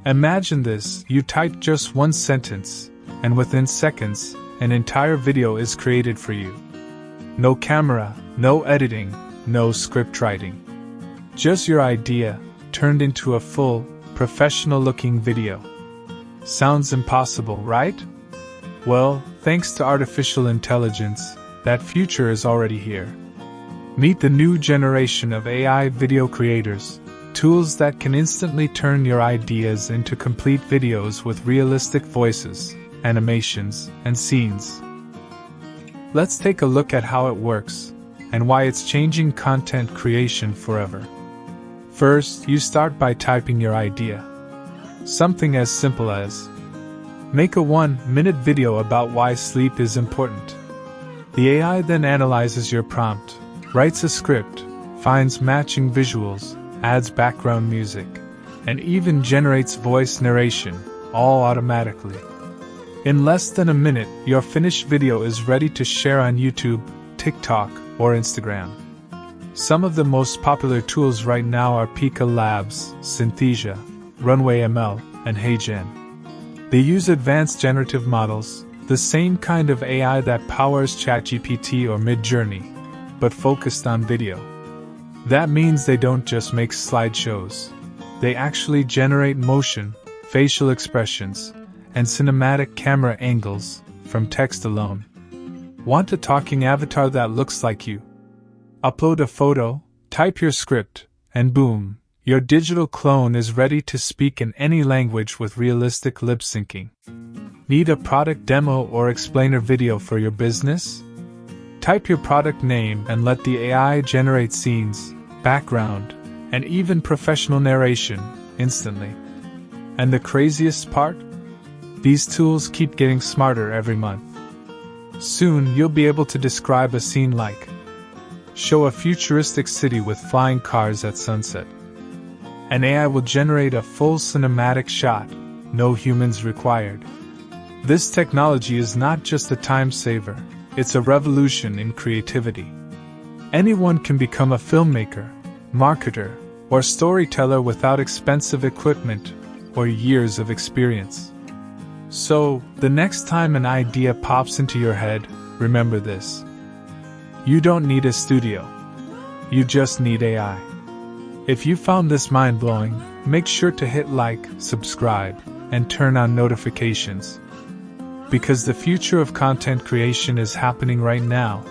Imagine this: you type just one sentence, and within seconds, an entire video is created for you. No camera, no editing, no script writing. Just your idea, turned into a full, professional-looking video. Sounds impossible, right? Well, thanks to artificial intelligence, that future is already here. Meet the new generation of AI video creators, tools that can instantly turn your ideas into complete videos with realistic voices, animations, and scenes. Let's take a look at how it works, and why it's changing content creation forever. First, you start by typing your idea. Something as simple as, make a 1-minute video about why sleep is important. The AI then analyzes your prompt, writes a script, finds matching visuals, adds background music, and even generates voice narration, all automatically. In less than a minute, your finished video is ready to share on YouTube, TikTok, or Instagram. Some of the most popular tools right now are Pika Labs, Synthesia, Runway ML, and HeyGen. They use advanced generative models, the same kind of AI that powers ChatGPT or Midjourney, but focused on video. That means they don't just make slideshows. They actually generate motion, facial expressions, and cinematic camera angles from text alone. Want a talking avatar that looks like you? Upload a photo, type your script, and boom, your digital clone is ready to speak in any language with realistic lip syncing. Need a product demo or explainer video for your business? Type your product name and let the AI generate scenes, background, and even professional narration instantly. And the craziest part? These tools keep getting smarter every month. Soon you'll be able to describe a scene like, show a futuristic city with flying cars at sunset. An AI will generate a full cinematic shot, no humans required. This technology is not just a time saver, it's a revolution in creativity. Anyone can become a filmmaker, marketer, or storyteller without expensive equipment or years of experience. So, the next time an idea pops into your head, remember this. You don't need a studio. You just need AI. If you found this mind-blowing, make sure to hit like, subscribe, and turn on notifications. Because the future of content creation is happening right now,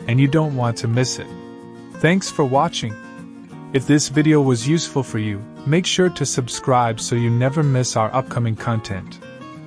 and you don't want to miss it. Thanks for watching. If this video was useful for you, make sure to subscribe so you never miss our upcoming content.